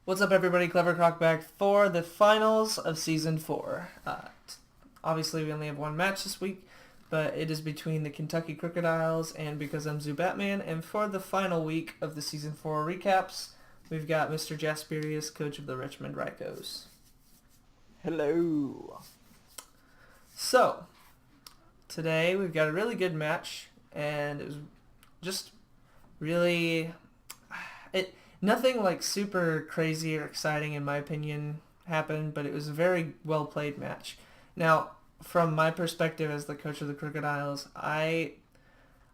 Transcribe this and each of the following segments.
What's up, everybody? KleverKrok back for the finals of Season 4. Obviously, we only have one match this week, but it is between the Kentucky Krookodiles and Because I'm Zoo Batman. And for the final week of the Season 4 recaps, we've got Mr. Jasperious, coach of the Richmond Raikous. Hello. So, today we've got a really good match, and it was just really... Nothing like super crazy or exciting in my opinion happened, but it was a very well played match. Now, from my perspective as the coach of the Crocodiles, I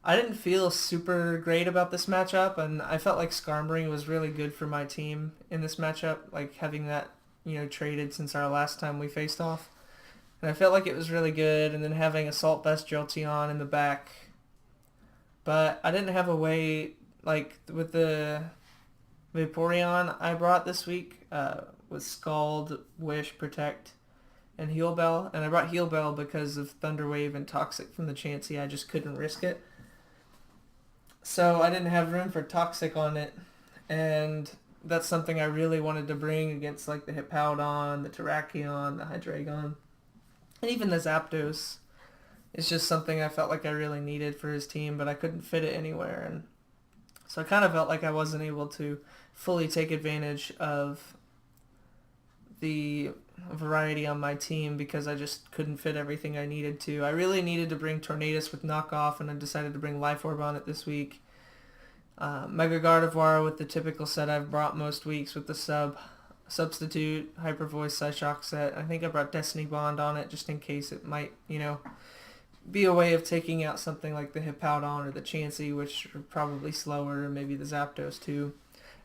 didn't feel super great about this matchup, and I felt like Skarmory was really good for my team in this matchup, like having that traded since our last time we faced off, and I felt like it was really good. And then having Assault Vest Jolteon in the back, but I didn't have a way like with the Vaporeon I brought this week with Scald, Wish, Protect, and Heal Bell. And I brought Heal Bell because of Thunder Wave and Toxic from the Chansey. I just couldn't risk it. So I didn't have room for Toxic on it. And that's something I really wanted to bring against like the Hippowdon, the Terrakion, the Hydreigon, and even the Zapdos. It's just something I felt like I really needed for his team, but I couldn't fit it anywhere. And so I kind of felt like I wasn't able to fully take advantage of the variety on my team because I just couldn't fit everything I needed to. I really needed to bring Tornadus with knockoff, and I decided to bring Life Orb on it this week. Mega Gardevoir with the typical set I've brought most weeks with the substitute Hyper Voice Psyshock set. I think I brought Destiny Bond on it just in case it might, be a way of taking out something like the Hippowdon or the Chansey, which are probably slower, and maybe the Zapdos too.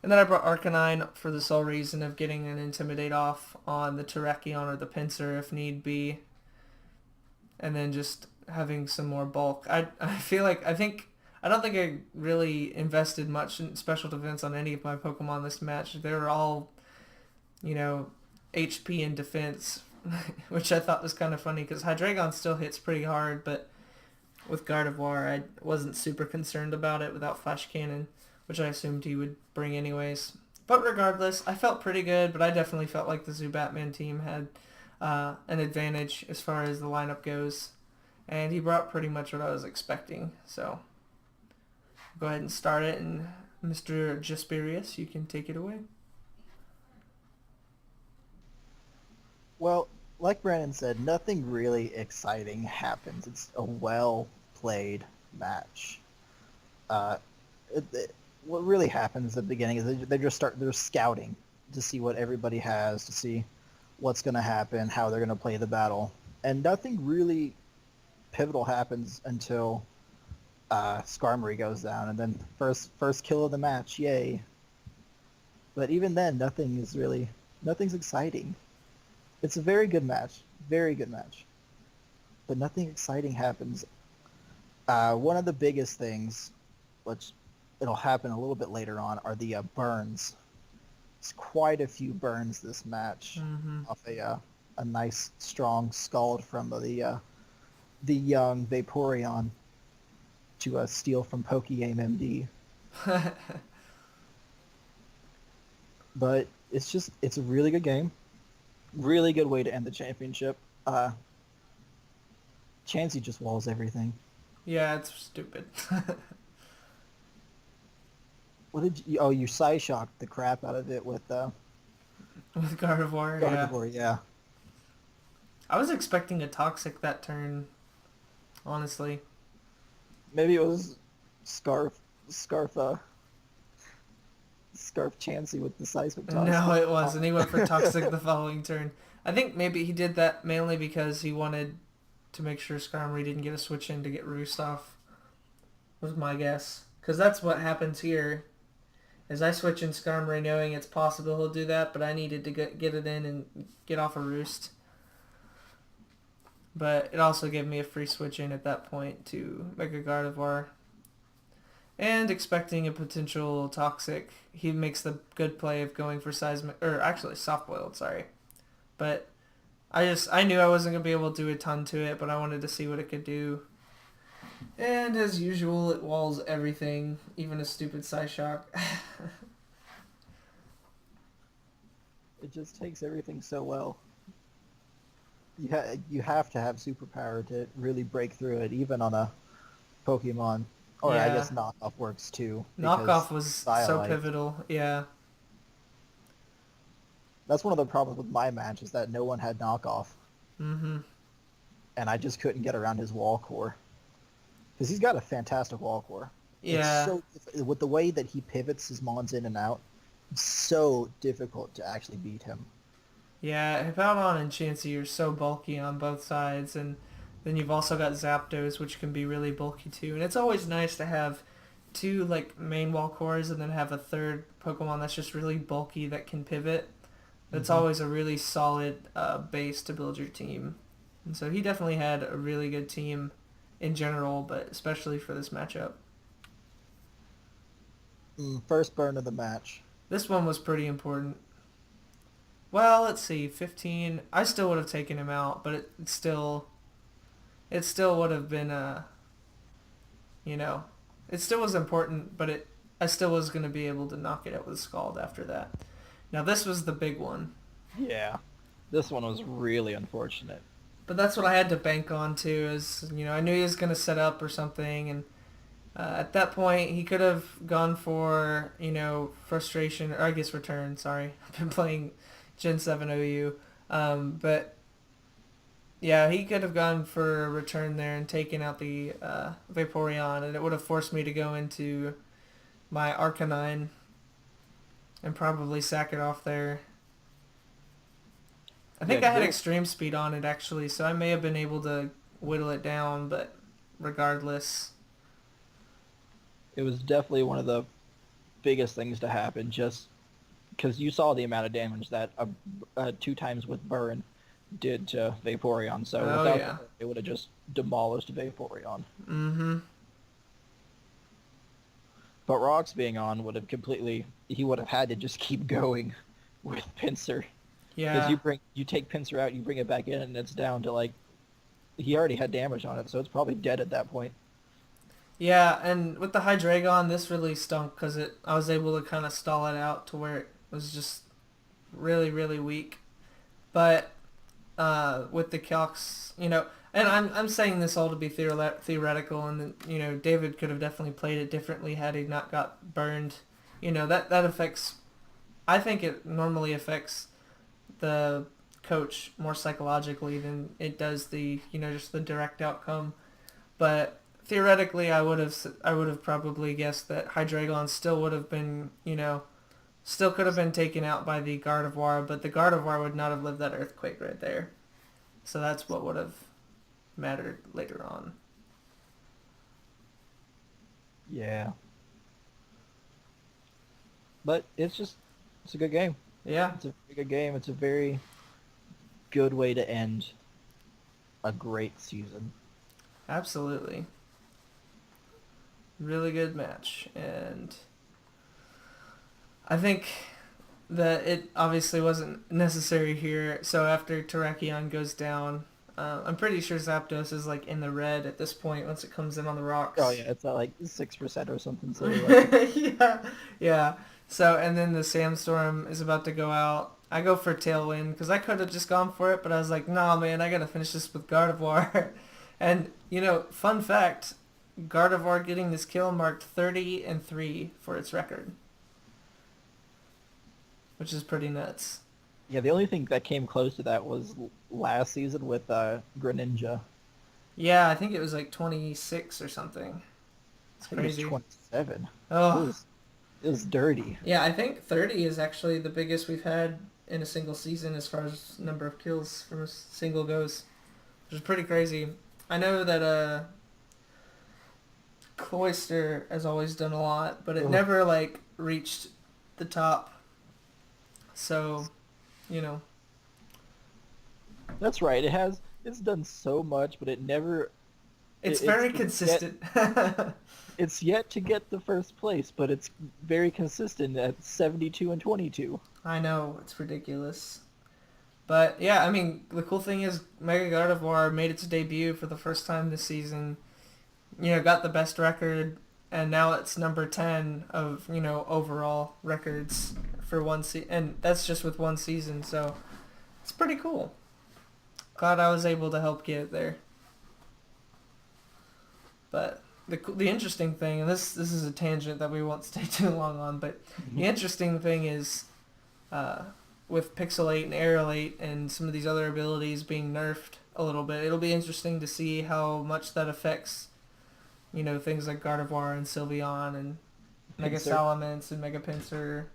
And then I brought Arcanine for the sole reason of getting an Intimidate off on the Terrakion or the Pinsir if need be. And then just having some more bulk. I don't think I really invested much in special defense on any of my Pokemon this match. They were all, HP and defense, which I thought was kind of funny because Hydreigon still hits pretty hard, but with Gardevoir I wasn't super concerned about it without Flash Cannon, which I assumed he would bring anyways. But regardless, I felt pretty good, but I definitely felt like the Zoo Batman team had an advantage as far as the lineup goes, and he brought pretty much what I was expecting. So go ahead and start it, and Mr. Jasperious, you can take it away. Well, like Brandon said, nothing really exciting happens. It's a well-played match. Uh, what really happens at the beginning is they're scouting to see what everybody has, to see what's going to happen, how they're going to play the battle, and nothing really pivotal happens until Skarmory goes down, and then first kill of the match, yay! But even then, nothing's exciting. It's a very good match, but nothing exciting happens. One of the biggest things, which it'll happen a little bit later on, are the burns. It's quite a few burns this match off a nice strong Scald from the young Vaporeon to steal from Pokeaim MD. But it's a really good game. Really good way to end the championship. Chansey just walls everything. Yeah, it's stupid. What did you? Oh, you Psyshocked the crap out of it with With Gardevoir, yeah. Gardevoir. Yeah. I was expecting a Toxic that turn, honestly. Maybe it was Scarf, Scarf Chansey with the seismic toss. No, it wasn't. He went for Toxic the following turn. I think maybe he did that mainly because he wanted to make sure Skarmory didn't get a switch in to get Roost off, was my guess. Because that's what happens here, is I switch in Skarmory knowing it's possible he'll do that, but I needed to get it in and get off a Roost. But it also gave me a free switch in at that point to Mega Gardevoir. And expecting a potential Toxic, he makes the good play of going for Seismic, or actually Soft Boiled, sorry. But I knew I wasn't going to be able to do a ton to it, but I wanted to see what it could do. And as usual, it walls everything, even a stupid Psyshock. It just takes everything so well. You have to have superpower to really break through it, even on a Pokemon, or I Yeah. guess knockoff works too, because Knockoff was so Dialite. pivotal. Yeah. That's one of the problems with my match is that no one had knockoff, Mm-hmm. and I just couldn't get around his wall core because he's got a fantastic wall core. It's Yeah. so with the way that he pivots his mons in and out, it's so difficult to actually beat him. Yeah, Hippowdon and Chansey are so bulky on both sides, and then you've also got Zapdos, which can be really bulky too. And it's always nice to have two like main wall cores and then have a third Pokemon that's just really bulky that can pivot. That's Hmm. always a really solid base to build your team. And so he definitely had a really good team in general, but especially for this matchup. First burn of the match. This one was pretty important. Well, let's see, 15. I still would have taken him out, but it still would have been you know, it still was important, but I still was going to be able to knock it out with Scald after that. Now this was the big one, Yeah, this one was really unfortunate. but that's what I had to bank on too. Is I knew he was going to set up or something, and at that point he could have gone for frustration or I guess return. Sorry, I've been playing Gen 7 OU, but yeah, he could have gone for a return there and taken out the Vaporeon, and it would have forced me to go into my Arcanine and probably sack it off there. I Yeah, think I had this, extreme speed on it actually, so I may have been able to whittle it down, but regardless. it was definitely one of the biggest things to happen. Just because you saw the amount of damage that two times with burn did to Vaporeon. So Oh without yeah. that, it would have just demolished Vaporeon. Mm-hmm. But Rocks being on would have completely. He would have had to just keep going with Pinsir because Yeah. you take Pinsir out, you bring it back in, and it's down to like he already had damage on it, so it's probably dead at that point. Yeah, and with the Hydreigon, this really stunk because I was able to kind of stall it out to where it was just really, really weak. But with the calcs, and I'm saying this all to be theoretical, and David could have definitely played it differently had he not got burned. That affects. I think it normally affects the coach more psychologically than it does the just the direct outcome. But theoretically, I would have probably guessed that Hydreigon still would have been still could have been taken out by the Gardevoir, but the Gardevoir would not have lived that earthquake right there. So that's what would have mattered later on. Yeah, but it's a good game. Yeah, It's a very good game. It's a very good way to end a great season. absolutely. Really good match. And I think that it obviously wasn't necessary here. So after Terrakion goes down, I'm pretty sure Zapdos is like in the red at this point once it comes in on the Oh rocks. yeah, it's at like 6% or something silly like that. Yeah, yeah. So and then the Sandstorm is about to go out. I go for Tailwind because I could have just gone for it, but I was like, nah, man, I gotta finish this with Gardevoir. And fun fact, Gardevoir getting this kill marked 30-3 for its record, which is pretty nuts. Yeah, the only thing that came close to that was last season with Greninja. Yeah, I think it was like 26 or something. It's I think it was crazy. 27. It Oh, was it was dirty. yeah, I think 30 is actually the biggest we've had in a single season as far as number of kills from a single goes, which is pretty crazy. I know that Cloyster has always done a lot, but it Ugh. never like reached the top. So, you know, That's right. It's done so much, but it never it's it's very yet consistent. it's yet to get the first place, but it's very consistent at 72 and 22. I know, it's ridiculous. But yeah, I mean, the cool thing is Mega Gardevoir made its debut for the first time this season. Got the best record, and now it's number 10 of overall records for and that's just with one season, so it's pretty cool. Glad I was able to help get it there. But the interesting thing, and this is a tangent that we won't stay too long on, but the interesting thing is with Pixelate and Aerolate and some of these other abilities being nerfed a little bit, it'll be interesting to see how much that affects, you know, things like Gardevoir and Sylveon and Mega Salamence and Mega Pinsir,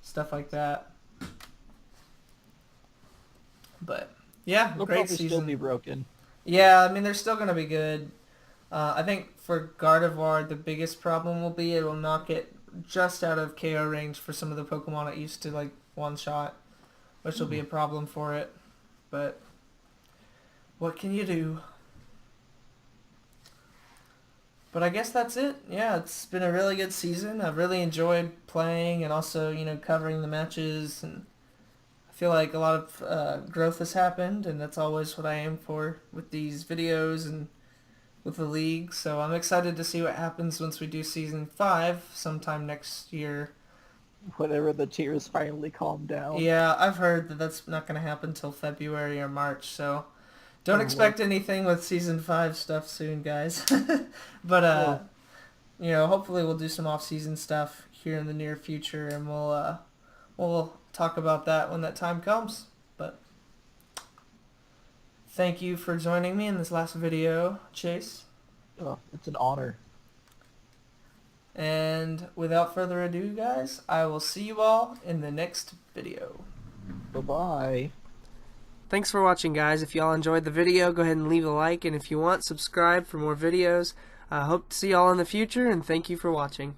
stuff like that. But yeah, They'll great probably season. still be broken. Yeah, I mean they're still gonna be good. I think for Gardevoir, the biggest problem will be it will knock it just out of KO range for some of the Pokemon it used to like one shot, which will be a problem for it. But what can you do? But I guess that's it. Yeah, it's been a really good season. I've really enjoyed playing and also, you know, covering the matches, and I feel like a lot of growth has happened, and that's always what I aim for with these videos and with the league. So I'm excited to see what happens once we do Season 5 sometime next year. Whenever the tears finally calm down. Yeah, I've heard that that's not going to happen until February or March, so don't expect anything with Season 5 stuff soon, guys. But, you know, hopefully we'll do some off-season stuff here in the near future, and we'll talk about that when that time comes. But thank you for joining me in this last video, Chase. Oh, it's an honor. And without further ado, guys, I will see you all in the next video. Bye-bye. Thanks for watching, guys. If y'all enjoyed the video, go ahead and leave a like, and if you want, subscribe for more videos. I hope to see y'all in the future, and thank you for watching.